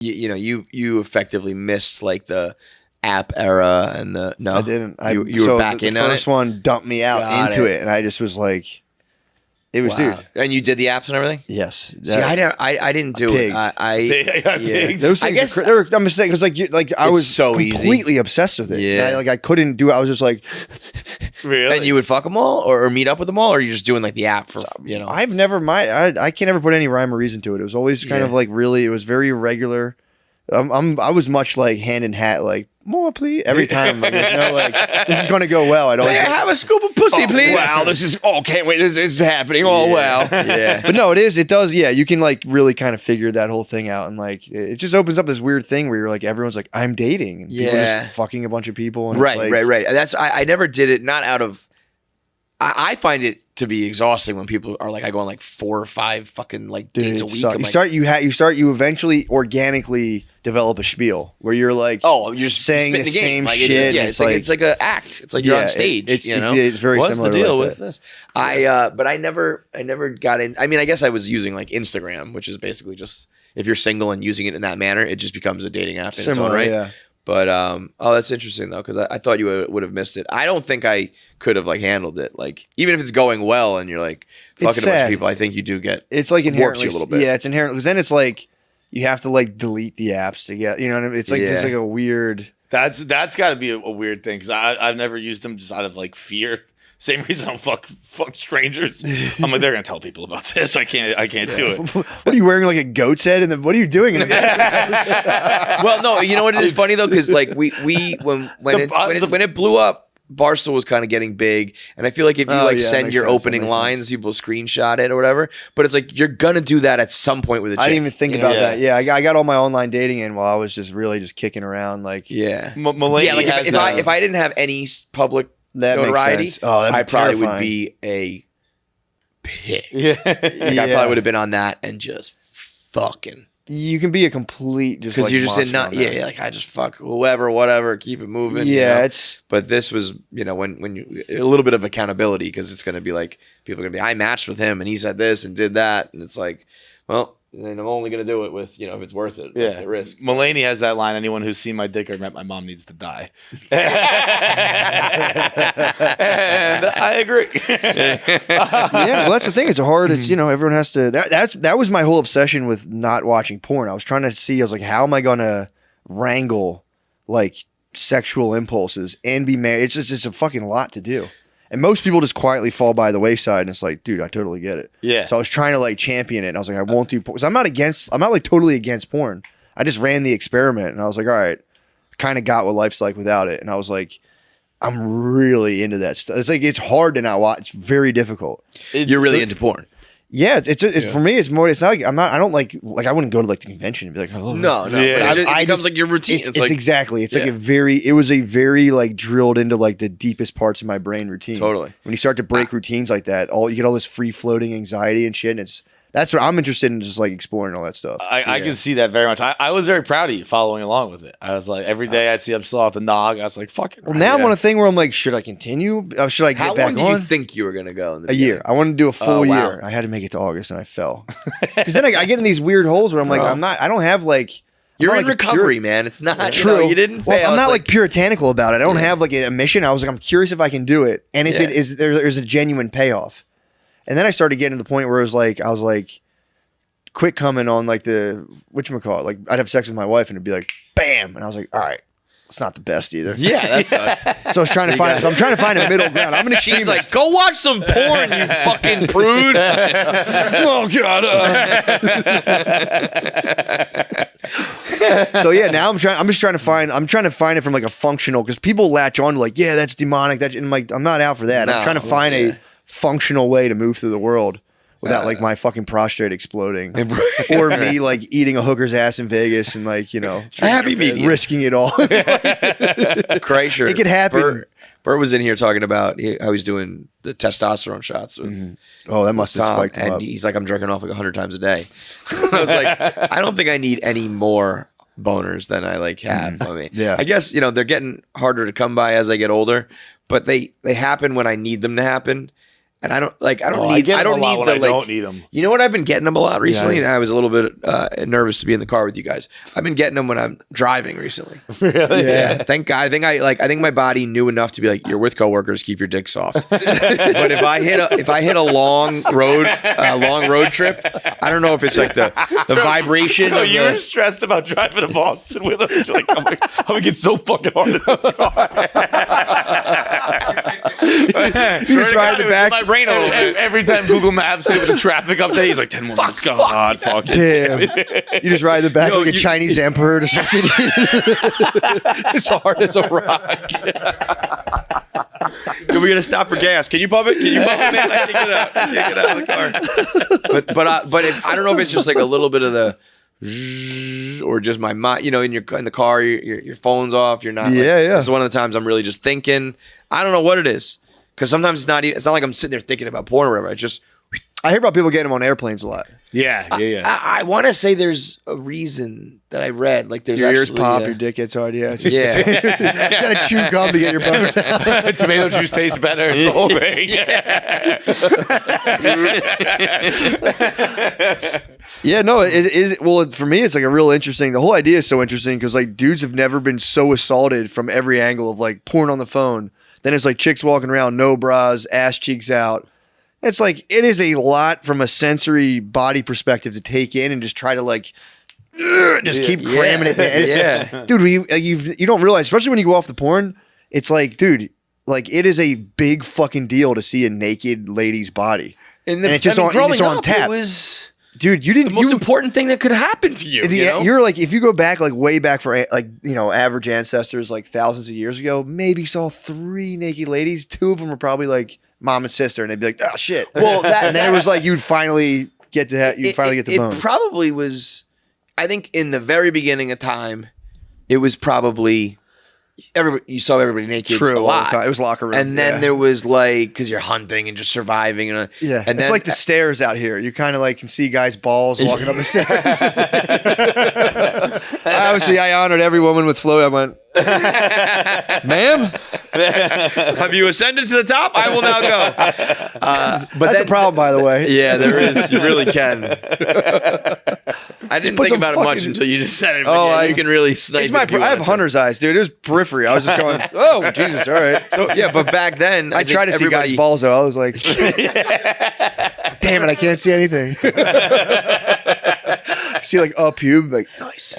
you effectively missed like the app era and the no. I didn't. You were back in the first one dumped me out into it, and I just was like, it was dude. And you did the apps and everything. Yes. See, I didn't do it. Yeah. Those things. I'm just saying because I was so completely obsessed with it. Yeah. I couldn't do it. I was just like, really. And you would fuck them all, or meet up with them all, or are you just doing like the app for I've never I can't ever put any rhyme or reason to it. It was always kind of like really. It was very irregular. I was much like hand in hat, like more please every time. Like, this is gonna go well. I'd always have a scoop of pussy, please. Wow, can't wait. This is happening. Oh wow. Yeah. But no, it does. Yeah, you can like really kind of figure that whole thing out, and like it just opens up this weird thing where you're like everyone's like I'm dating, and people are just fucking a bunch of people. And right. That's I never did it. Not out of. I find it to be exhausting when people are like, I go on like 4 or 5 fucking like dates a week. You eventually organically develop a spiel where you're like, you're saying the same shit. It's like an act. It's like you're on stage. It's very What's similar. What's the deal like with this? But I never got in. I mean, I guess I was using like Instagram, which is basically just if you're single and using it in that manner, it just becomes a dating app in its own right. Yeah. But that's interesting though, because I thought you would have missed it. I don't think I could have like handled it. Like even if it's going well and you're like fucking a bunch of people, I think you do get it's like inherently you a little bit. Yeah, it's inherent because then it's like you have to like delete the apps to get. You know what I mean? It's like just like a weird. That's got to be a weird thing because I've never used them just out of like fear. Same reason I don't fuck strangers. I'm like, they're gonna tell people about this. I can't do it. What are you wearing, like a goat's head? And then what are you doing? Well, no, you know what? It is funny though, because like when it blew up, Barstool was kind of getting big, and I feel like if you send your opening lines, people screenshot it or whatever. But it's like you're gonna do that at some point with a chick. I didn't even think about that. Yeah, I got all my online dating in while I was just really kicking around. Like if I didn't have any public notoriety, I probably would be a pig. I probably would have been on that and just fucking. You can be a complete just because like you're just in like I just fuck whoever, whatever, keep it moving. Yeah, But this was when you a little bit of accountability because it's gonna be like people are gonna be I matched with him and he said this and did that and it's like well. And I'm only going to do it with, if it's worth it. Yeah. The risk. Mulaney has that line, anyone who's seen my dick or met my mom needs to die. And I agree. Well, that's the thing. It's hard. It's, everyone has to, that was my whole obsession with not watching porn. I was trying to see, I was like, how am I going to wrangle like sexual impulses and be married? It's a fucking lot to do. And most people just quietly fall by the wayside, and it's like, dude, I totally get it. Yeah. So I was trying to like champion it, and I was like, I won't do porn. Because I'm not like totally against porn. I just ran the experiment, and I was like, all right, kind of got what life's like without it. And I was like, I'm really into that stuff. It's like, it's hard to not watch. It's very difficult. You're really into porn. Yeah, it's for me. It's more. It's not like I don't like I wouldn't go to like the convention and be like, oh no. Yeah. It becomes like your routine. It's like exactly. It's like it was a very like drilled into like the deepest parts of my brain routine. Totally. When you start to break routines like that, you get all this free floating anxiety and shit. And that's what I'm interested in, just like exploring all that stuff. I can see that very much. I was very proud of you following along with it. I was like, every day I'd see I'm still off the nog. I was like, fuck it. Well, now I'm on a thing where I'm like, should I continue? Should I get back on? How long did you think you were going to go? In the beginning? Year. I wanted to do a full year. I had to make it to August and I fell. Because then I get in these weird holes where I'm like, I don't have like. You're in recovery, man. It's not true. You didn't fail. Well, I'm not like puritanical about it. I don't have like a mission. I was like, I'm curious if I can do it. And if it is, there's a genuine payoff. And then I started getting to the point where I was like, quit coming on like the whatchamacallit. Like I'd have sex with my wife and it'd be like bam, and I was like, all right, it's not the best either. Yeah, that sucks. So I was trying to find. So I'm trying to find a middle ground. I'm gonna. She's like, go watch some porn, you fucking prude. Oh god. So yeah, now I'm trying to find it from like a functional, because people latch on to like, yeah, that's demonic. And I'm like, I'm not out for that. I'm trying to find a functional way to move through the world without like my fucking prostate exploding or me like eating a hooker's ass in Vegas and like, happy medium, risking it all. Kreischer. It could happen. Bert was in here talking about how he's doing the testosterone shots with oh, that must have spiked him and up. He's like, I'm jerking off like 100 times a day. I was like, I don't think I need any more boners than I like have. I mean, I guess they're getting harder to come by as I get older, but they happen when I need them to happen. And I don't need them. You know what? I've been getting them a lot recently, and I was a little bit nervous to be in the car with you guys. I've been getting them when I'm driving recently. Really? Yeah. Thank God. I think my body knew enough to be like, you're with coworkers, keep your dick soft. But if I hit a long road trip, I don't know if it's like the vibration. No, you were stressed about driving to Boston with us. You're like, I'm gonna get so fucking hard in this car. You just ride the back. My brain every time Google Maps hit with a traffic update, he's like 10 more minutes. God, fuck it. Damn. You just ride the back like a Chinese emperor. Just fucking as hard as a rock. We're gonna stop for gas. Can you pump it? Man, I can't get out of the car. But I don't know if it's just like a little bit of the or just my mind. In the car, your phone's off. You're not. Yeah. It's one of the times I'm really just thinking. I don't know what it is. Because sometimes it's not like I'm sitting there thinking about porn or whatever. I hear about people getting them on airplanes a lot. Yeah. I want to say there's a reason that I read. Like there's your ears pop, your dick gets hard. Yeah. You gotta chew gum to get your boner down. Tomato juice tastes better. It's the whole thing. Yeah, no, it is. Well, for me, it's like a real interesting. The whole idea is so interesting because like dudes have never been so assaulted from every angle of like porn on the phone. Then it's like chicks walking around, no bras, ass cheeks out. It's like, it is a lot from a sensory body perspective to take in and just try to like, keep cramming it. Yeah. Dude, you don't realize, especially when you go off the porn, it's like, dude, like it is a big fucking deal to see a naked lady's body. And it's just on tap. It was... Dude, you didn't. The most important thing that could happen to you. You're like, if you go back like way back for like average ancestors like thousands of years ago, maybe saw 3 naked ladies. 2 of them were probably like mom and sister, and they'd be like, oh shit. Well, and then it was like you'd finally get the bone. It probably was. I think in the very beginning of time, it was probably. You saw everybody naked. True, a lot. all the time. It was locker room. And then there was like, because you're hunting and just surviving. And yeah. And it's like the stairs out here. You kind of like can see guys' balls walking up the stairs. Obviously, I honored every woman with flow. I went, ma'am? Have you ascended to the top? I will now go. But that's a problem, by the way. Yeah, there is. You really can. I didn't think about it much until you just said it. But you can really snipe it. I have hunter's eyes, dude. It was periphery. I was just going, oh, Jesus, all right. So yeah, but back then, I tried to see guys' balls, though. I was like, damn it, I can't see anything. See like a pube, like nice.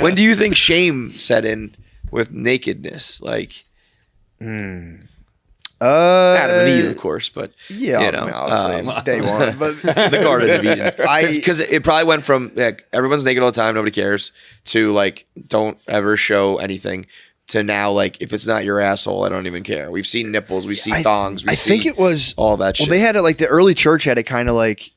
When do you think shame set in with nakedness? Like, Adam and Eve, of course, but obviously day one, but the Garden of Eden. Because it probably went from like everyone's naked all the time, nobody cares, to like don't ever show anything. To now, like, if it's not your asshole, I don't even care. We've seen nipples, we see thongs. I think it was all that shit. Well, they had it like the early church had it kind of like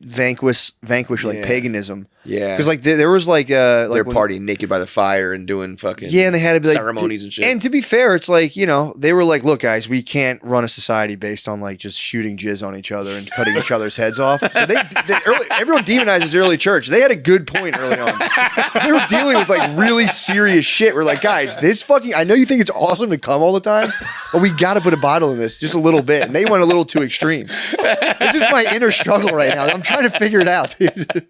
vanquish like paganism. Yeah, because like there was like they're partying naked by the fire and doing fucking and they had to be like ceremonies and shit. And to be fair, it's like they were like, look, guys, we can't run a society based on like just shooting jizz on each other and cutting each other's heads off. So everyone demonizes the early church. They had a good point early on. They were dealing with like really serious shit. We're like, guys, this fucking. I know you think it's awesome to come all the time, but we got to put a bottle in this just a little bit. And they went a little too extreme. This is my inner struggle right now. I'm trying to figure it out, dude.